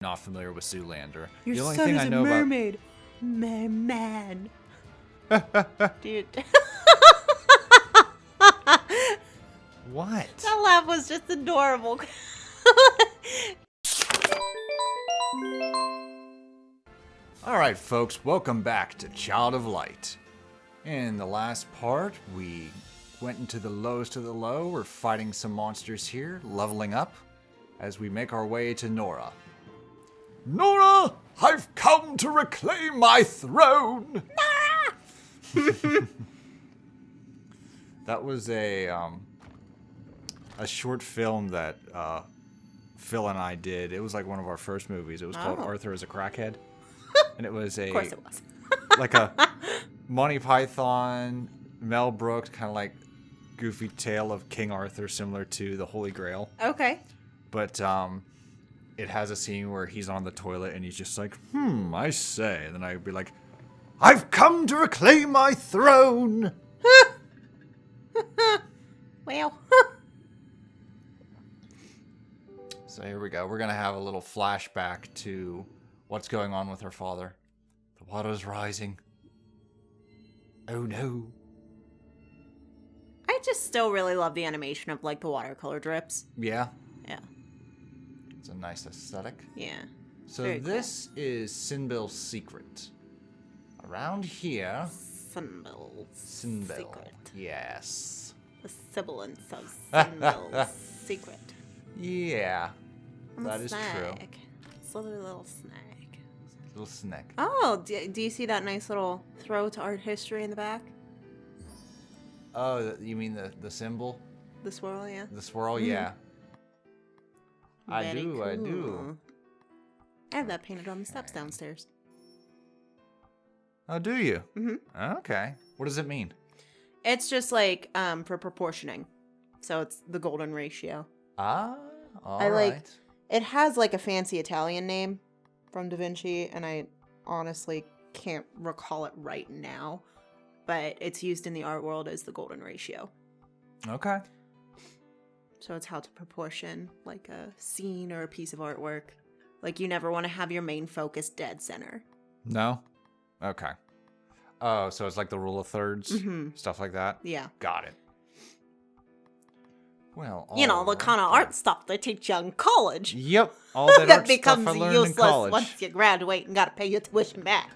Not familiar with Zoolander. Your the only son thing is I a know mermaid. Man. Dude. What? That laugh was just adorable. Alright folks, welcome back to Child of Light. In the last part, we went into the lowest of the low. We're fighting some monsters here, leveling up, as we make our way to Nora. Nora! I've come to reclaim my throne! Nora! That was a short film that Phil and I did. It was like one of our first movies. It was called Arthur as a Crackhead. And it was Of course it was. like a Monty Python, Mel Brooks, kind of like goofy tale of King Arthur, similar to the Holy Grail. Okay. But it has a scene where he's on the toilet and he's just like, I say. And then I'd be like, I've come to reclaim my throne. Well. So here we go. We're going to have a little flashback to what's going on with her father. The water's rising. Oh no. I just still really love the animation of like the watercolor drips. Yeah. Yeah. It's a nice aesthetic. Yeah. So Very this is Sinbel's secret. Around here. Sinbel's Sinbel. secret. Yes. The sibilance of Sinbel's secret. Yeah. I'm That a is snack. true. It's a little snack. Little snack. Oh, do you see that nice little throw to art history in the back? Oh, you mean the symbol? The swirl, yeah. The swirl? Mhm. Yeah. I Very do. cool. I have that painted on the steps downstairs. Oh, do you? Mm-hmm. Okay. What does it mean? It's just like for proportioning. So it's the golden ratio. Ah, all I like- right. It has like a fancy Italian name from Da Vinci, and I honestly can't recall it right now. But it's used in the art world as the golden ratio. Okay. So it's how to proportion like a scene or a piece of artwork. Like you never want to have your main focus dead center. No? Okay. Oh, so it's like the rule of thirds? Mm-hmm. Stuff like that? Yeah. Got it. Well, You know, the kind of art stuff they teach you in college. Yep. All that, That art becomes stuff I learned in useless college. once you graduate and gotta pay your tuition back.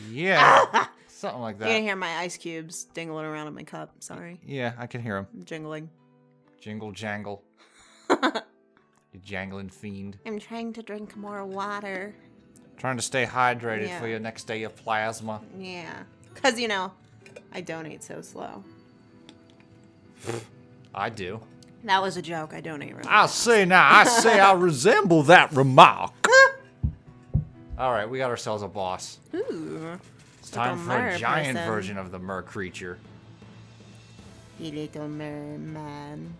Yeah. Something like You're gonna that. hear my ice cubes dingling around in my cup. Sorry. Yeah, I can hear him. I'm jingling. Jingle jangle. You jangling fiend. I'm trying to drink more water. Trying to stay hydrated Yeah. for your next day of plasma. Yeah. Because, you know, I donate so slow. I do. That was a joke. I donate really I say now, I say I resemble that remark. Alright, we got ourselves a boss. Ooh. It's time for a mer giant person. version of the Merc creature. You little merman.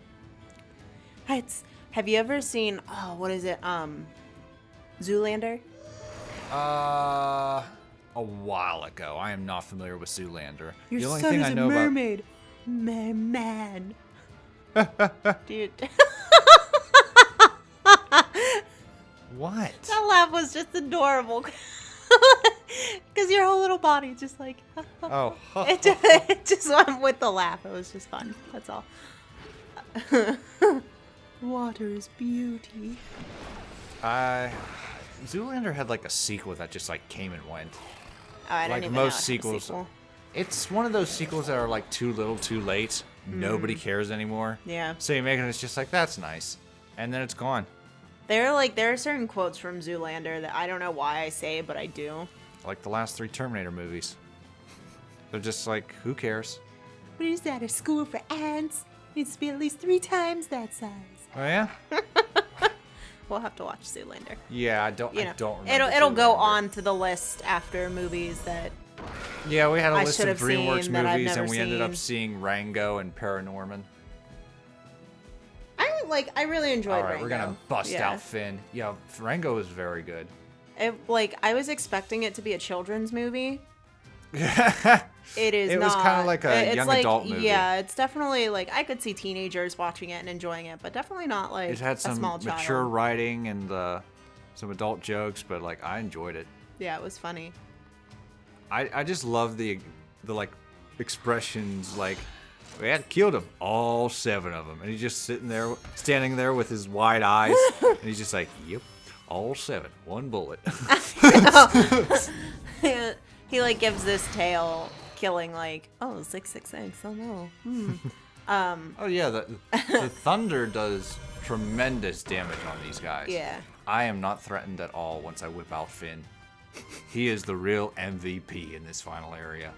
Have you ever seen, what is it? Zoolander? A while ago. I am not familiar with Zoolander. Your the only son thing is I a know mermaid. Man. Dude. What? That laugh was just adorable. Because your whole little body just like... Oh. it just went with the laugh. It was just fun. That's all. Water is beauty. Zoolander had like a sequel that just like came and went. Oh, I don't Like even most know it had a sequels. sequel. It's one of those sequels that are like too little, too late. Nobody cares anymore. Yeah. So you make it, it's just like, that's nice. And then it's gone. There are certain quotes from Zoolander that I don't know why I say, but I do. Like the last 3 Terminator movies. They're just like, who cares? What is that? A school for ants? Needs to be at least 3 times that size. Oh yeah? We'll have to watch Zoolander. Yeah, I don't remember. It'll go Zoolander. on to the list after movies that. Yeah, we had a I list should of have DreamWorks seen that I've movies, never and we ended up seen. seeing Rango and Paranorman. I really enjoyed All right, Rango. we're gonna bust Yeah. out Finn. Yeah, Rango is very good. I was expecting it to be a children's movie. it It is not. was kind of like a It's young like, adult movie. Yeah, it's definitely like I could see teenagers watching it and enjoying it, but definitely not like It had a some small mature child. writing and some adult jokes, but like I enjoyed it. Yeah, it was funny. I just love the like expressions, like we had killed them, all 7 of them, and he's just standing there with his wide eyes, and he's just like, yep, all 7, 1 bullet. He like gives this tale, killing like 666. Oh no. Oh yeah, the thunder does tremendous damage on these guys. Yeah. I am not threatened at all once I whip out Finn. He is the real MVP in this final area.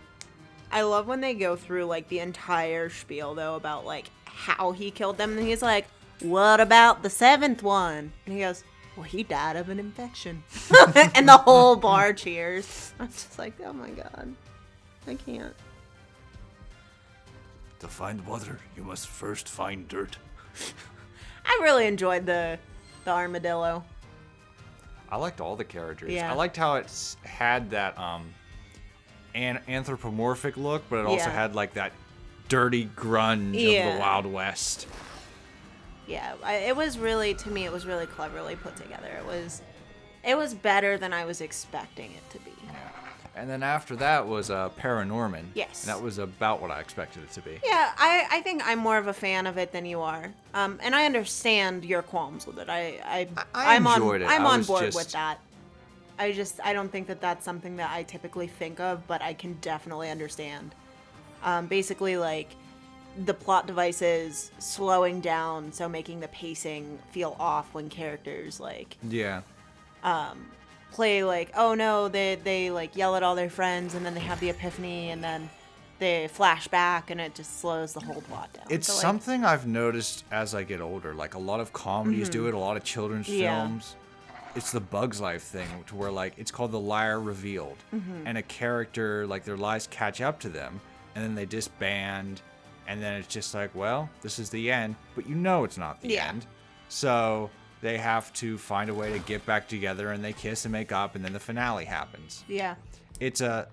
I love when they go through like the entire spiel though about like how he killed them, and he's like, "What about the 7th one?" And he goes, "Well, he died of an infection." And the whole bar cheers. I'm just like, oh my god, I can't. To find water, you must first find dirt. I really enjoyed the armadillo. I liked all the characters. Yeah. I liked how it had that an anthropomorphic look, but it also had like that dirty grunge of the Wild West. Yeah, it was really, to me, it was really cleverly put together. It was better than I was expecting it to be. Yeah. And then after that was Paranorman. Yes. And that was about what I expected it to be. Yeah, I think I'm more of a fan of it than you are. And I understand your qualms with it. I enjoyed it. I'm on board with that. I don't think that that's something that I typically think of, but I can definitely understand. Basically, like, the plot devices slowing down, so making the pacing feel off when characters, like... Yeah. Play like, oh no, they like yell at all their friends, and then they have the epiphany, and then they flash back, and it just slows the whole plot down. It's something I've noticed as I get older. Like a lot of comedies do it, a lot of children's films. It's the Bugs Life thing, to where like it's called the liar revealed, and a character, like, their lies catch up to them, and then they disband, and then it's just like, well, this is the end, but you know it's not the end. So they have to find a way to get back together, and they kiss and make up, and then the finale happens. Yeah. It's a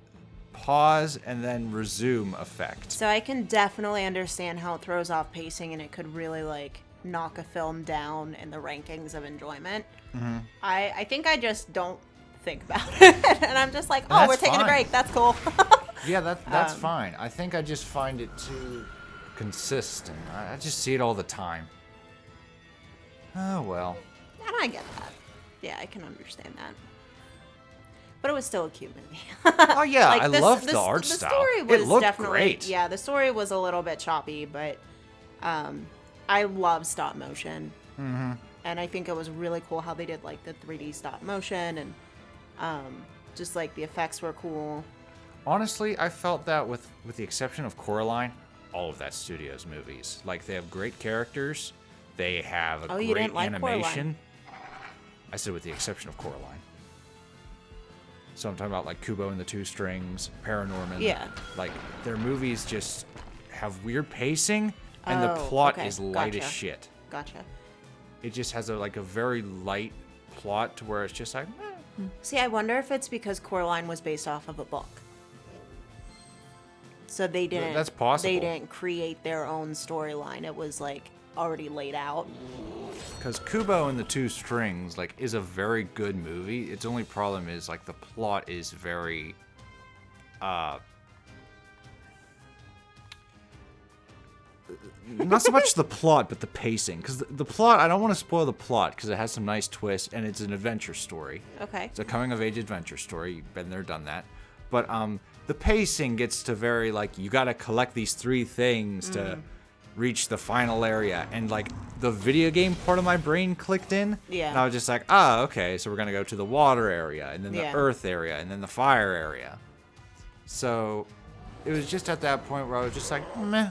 pause and then resume effect. So I can definitely understand how it throws off pacing, and it could really like knock a film down in the rankings of enjoyment. I think I just don't think about it, and I'm just like, oh, we're taking a break. That's cool. Yeah, that's fine. I think I just find it too consistent. I just see it all the time. Oh, well. And I get that. Yeah, I can understand that. But it was still a cute movie. Oh, yeah, like I loved the art style. Story was it looked definitely great. Yeah, the story was a little bit choppy, but I love stop motion. And I think it was really cool how they did like the 3D stop motion, and just like the effects were cool. Honestly, I felt that with the exception of Coraline, all of that studio's movies. Like, they have great characters. They have a great animation. Coraline. I said with the exception of Coraline. So I'm talking about like Kubo and the Two Strings, Paranorman. Yeah. Like, their movies just have weird pacing, and the plot is light as shit. Gotcha. It just has a very light plot to where it's just like, See, I wonder if it's because Coraline was based off of a book. So they didn't. That's possible. They didn't create their own storyline. It was like already laid out. Because Kubo and the Two Strings, like, is a very good movie. Its only problem is, like, the plot is very, not so much the plot, but the pacing. Because the plot, I don't want to spoil the plot, because it has some nice twists, and it's an adventure story. Okay. It's a coming-of-age adventure story. You've been there, done that. But, the pacing gets to very, like, you gotta collect these 3 things to reach the final area, and like the video game part of my brain clicked in, and I was just like, okay, so we're gonna go to the water area, and then the earth area, and then the fire area. So it was just at that point where I was just like, meh.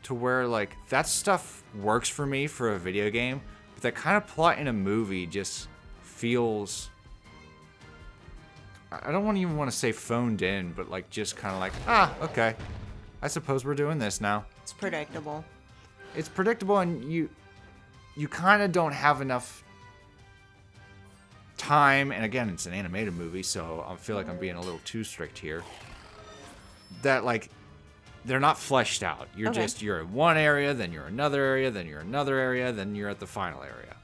To where, like, that stuff works for me for a video game, but that kind of plot in a movie just feels, I don't even want to say phoned in, but like just kind of like, okay, I suppose we're doing this now. It's predictable. It's predictable, and you kind of don't have enough time, and again, it's an animated movie, so I feel like I'm being a little too strict here, that, like, they're not fleshed out. You're in one area, then you're another area, then you're another area, then you're at the final area.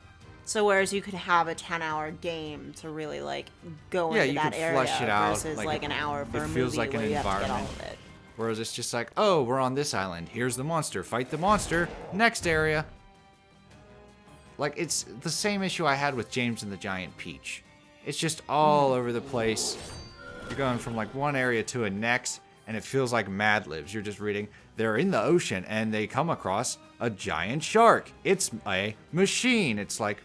So whereas you could have a 10-hour game to really like go Yeah, into you that could area flesh it out, versus like, like an hour for it a feels movie like an where you have to get all environment. of it. Whereas it's just like, oh, we're on this island. Here's the monster. Fight the monster. Next area. Like, it's the same issue I had with James and the Giant Peach. It's just all over the place. You're going from like one area to a next, and it feels like Mad Libs. You're just reading, they're in the ocean, and they come across a giant shark. It's a machine. It's like,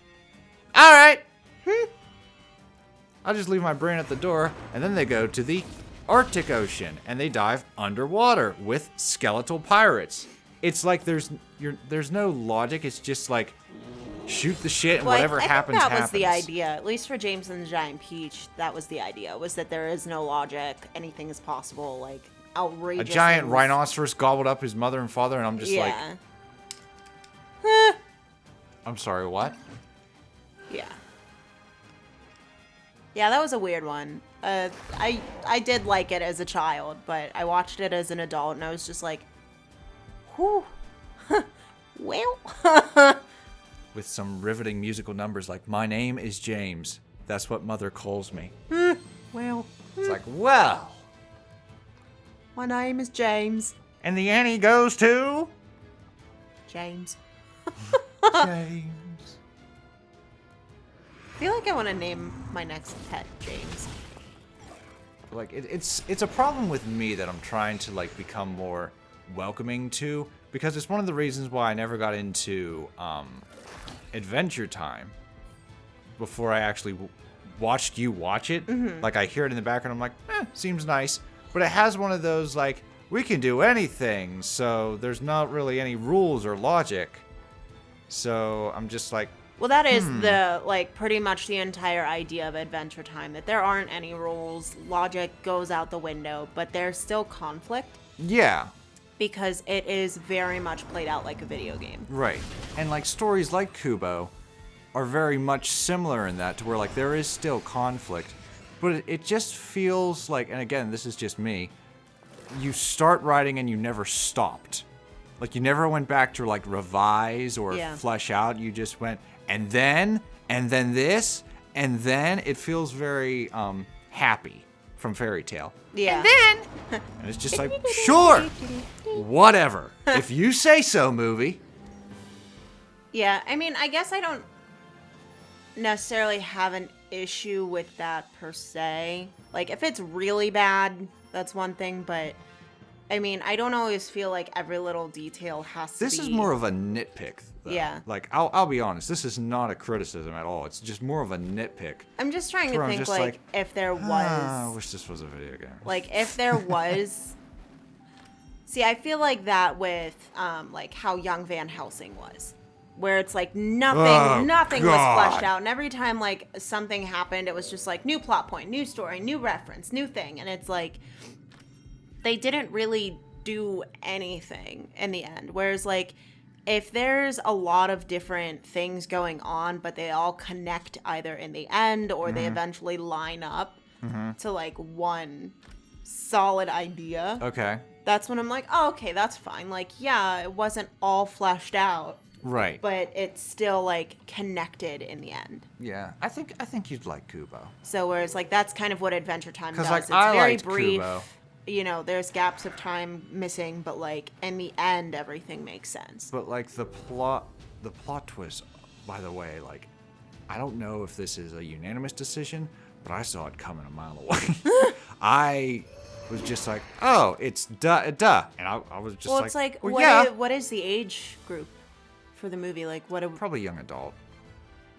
all right. I'll just leave my brain at the door, and then they go to the Arctic Ocean, and they dive underwater with skeletal pirates. It's like there's no logic. It's just like shoot the shit and whatever happens, that was happens. the idea. At least for James and the Giant Peach, that was the idea. Was that there is no logic. Anything is possible. Like outrageous. A giant things. rhinoceros gobbled up his mother and father, and I'm just like, I'm sorry, what? Yeah. Yeah, that was a weird one. I did like it as a child, but I watched it as an adult, and I was just like, whew. Well. With some riveting musical numbers like, my name is James. That's what mother calls me. Well. It's like, well. My name is James. And the Annie goes to? James. James. I feel like I want to name my next pet James. Like, it's a problem with me that I'm trying to, like, become more welcoming to, because it's one of the reasons why I never got into, Adventure Time before I actually watched you watch it. Like, I hear it in the background, I'm like, seems nice. But it has one of those, like, we can do anything, so there's not really any rules or logic. So I'm just like, Well, that is the, like, pretty much the entire idea of Adventure Time, that there aren't any rules, logic goes out the window, but there's still conflict. yeah, Because it is very much played out like a video game. right. And, like, stories like Kubo are very much similar in that, to where, like, there is still conflict. But it just feels like, and again, this is just me, you start writing and you never stopped. Like, you never went back to, like, revise or flesh out. You just went, and then this, and then it feels very happy from Fairy Tale. Yeah. And then, and it's just like, sure, whatever. If you say so, movie. Yeah, I mean, I guess I don't necessarily have an issue with that per se. Like, if it's really bad, that's one thing, but I mean, I don't always feel like every little detail has to be... This is more of a nitpick, though. Yeah. Like, I'll be honest, this is not a criticism at all. It's just more of a nitpick. I'm just trying to where I'm think, just like, if there was... I wish this was a video game. Like, if there was... See, I feel like that with, like, how Young Van Helsing was. Where it's like nothing was fleshed out. And every time, like, something happened, it was just like, new plot point, new story, new reference, new thing. And it's like, they didn't really do anything in the end. Whereas, like, if there's a lot of different things going on, but they all connect either in the end or they eventually line up to, like, one solid idea. Okay. That's when I'm like, oh, okay, that's fine. Like, yeah, it wasn't all fleshed out. Right. But it's still, like, connected in the end. Yeah. I think you'd like Kubo. So, whereas, like, that's kind of what Adventure Time does. Like, It's I very liked brief. Kubo. You know, there's gaps of time missing, but, like, in the end, everything makes sense. But, like, the plot twist, by the way, like, I don't know if this is a unanimous decision, but I saw it coming a mile away. I was just like, oh, it's duh. And I was just Well, like, it's like, well, what is the age group for the movie? Like, probably young adult.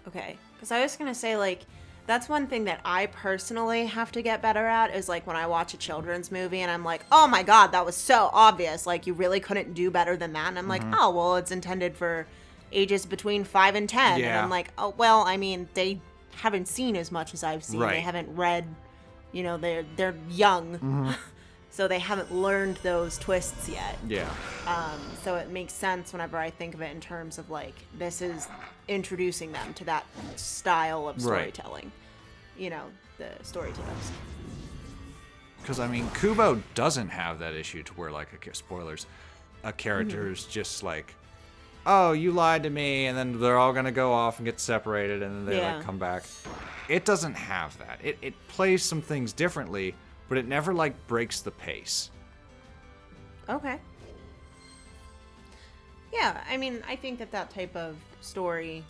Okay. Because I was going to say, like, that's one thing that I personally have to get better at is, like, when I watch a children's movie and I'm like, oh my God, that was so obvious. Like, you really couldn't do better than that. And I'm like, oh, well, it's intended for ages between 5 and 10. Yeah. And I'm like, oh, well, I mean, they haven't seen as much as I've seen. Right. They haven't read, you know, they're young. So they haven't learned those twists yet. Yeah. So it makes sense whenever I think of it in terms of, like, this is introducing them to that style of storytelling. You know, the storytellers. Because, I mean, Kubo doesn't have that issue to where, like, spoilers, a character is just like, oh, you lied to me, and then they're all gonna go off and get separated, and then they like come back. It doesn't have that. It plays some things differently, but it never like breaks the pace. Okay. Yeah, I mean, I think that type of story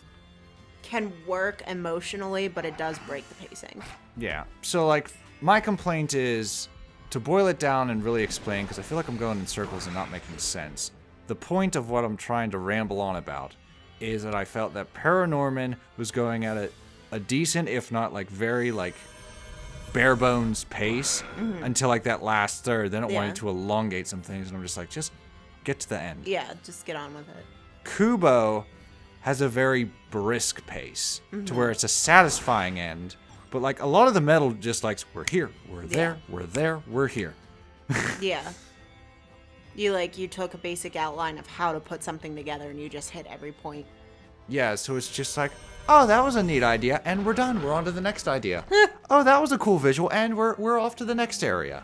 can work emotionally, but it does break the pacing. Yeah. So, like, my complaint is, to boil it down and really explain, because I feel like I'm going in circles and not making sense, the point of what I'm trying to ramble on about is that I felt that Paranorman was going at a decent, if not, like, very, like, bare bones pace until, like, that last third. Then it wanted to elongate some things, and I'm just like, just get to the end. Yeah, just get on with it. Kubo has a very brisk pace to where it's a satisfying end, but like a lot of the metal just like, we're here, we're there, we're there, we're here. Yeah. You took a basic outline of how to put something together and you just hit every point. Yeah, so it's just like, oh, that was a neat idea, and we're done. We're on to the next idea. Oh, that was a cool visual, and we're off to the next area.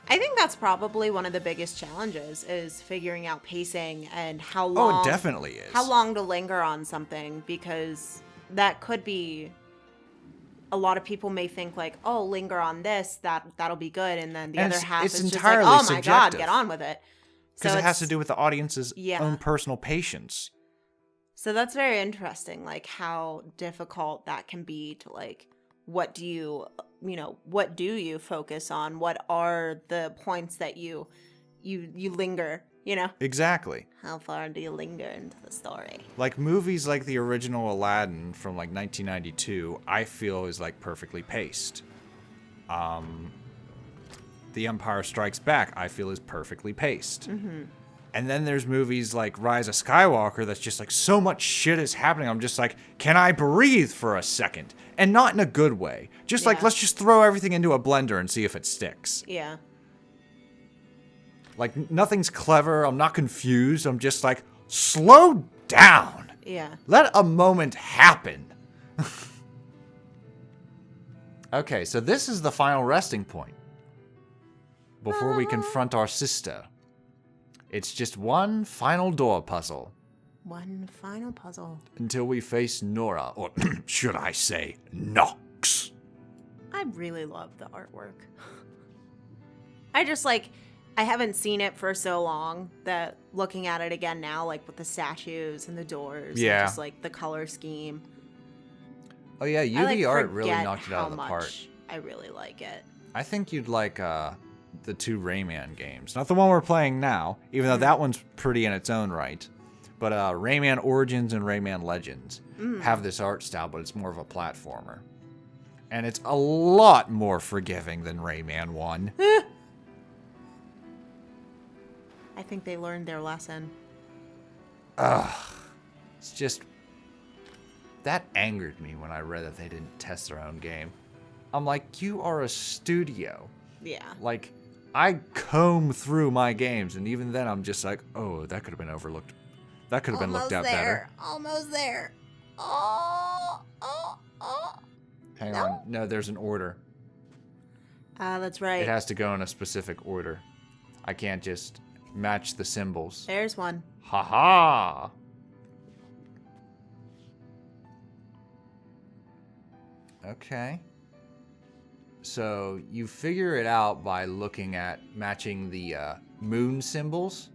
I think that's probably one of the biggest challenges is figuring out pacing and how long. Oh, it definitely is. How long to linger on something, because that could be. A lot of people may think like, oh, linger on this, that'll be good, and then the other half is just like, oh my god, get on with it. Because it has to do with the audience's own personal patience. So that's very interesting, like how difficult that can be to like, what do you focus on? What are the points that you linger, Exactly. How far do you linger into the story? Like movies like the original Aladdin from like 1992, I feel is like perfectly paced. The Empire Strikes Back, I feel is perfectly paced. And then there's movies like Rise of Skywalker that's just like so much shit is happening. I'm just like, can I breathe for a second? And not in a good way. Just like, let's just throw everything into a blender and see if it sticks. Yeah. Like, nothing's clever. I'm not confused. I'm just like, slow down. Yeah. Let a moment happen. Okay, so this is the final resting point before we confront our sister. It's just one final door puzzle. One final puzzle. Until we face Nora, or should I say, Nox. I really love the artwork. I haven't seen it for so long that looking at it again now, like with the statues and the doors, and just like the color scheme. Oh yeah, UV art really knocked it out of the park. I really like it. I think you'd like the two Rayman games. Not the one we're playing now, even though that one's pretty in its own right. But Rayman Origins and Rayman Legends have this art style, but it's more of a platformer. And it's a lot more forgiving than Rayman 1. I think they learned their lesson. It's just... That angered me when I read that they didn't test their own game. I'm like, you are a studio. Yeah. Like, I comb through my games, and even then I'm just like, oh, that could have been overlooked. That could have been looked at better. Almost there. Hang on. No, there's an order. That's right. It has to go in a specific order. I can't just match the symbols. There's one. Ha-ha! Okay. So you figure it out by looking at matching the moon symbols.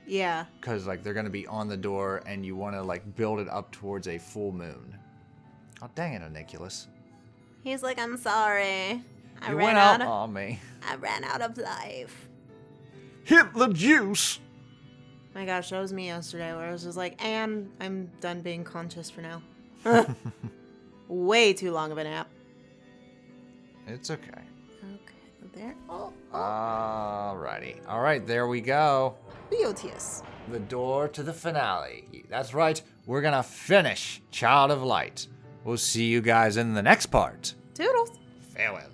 Yeah. Because like they're going to be on the door and you want to like build it up towards a full moon. Oh, dang it, Oniculus. He's like, I'm sorry. I ran out on me. I ran out of life. Hit the juice! My gosh, that was me yesterday where I was just like, and I'm done being conscious for now. Way too long of a nap. It's okay. Okay, there. Alrighty. Alright, there we go. Beauteous. The door to the finale. That's right, we're gonna finish Child of Light. We'll see you guys in the next part. Toodles. Farewell.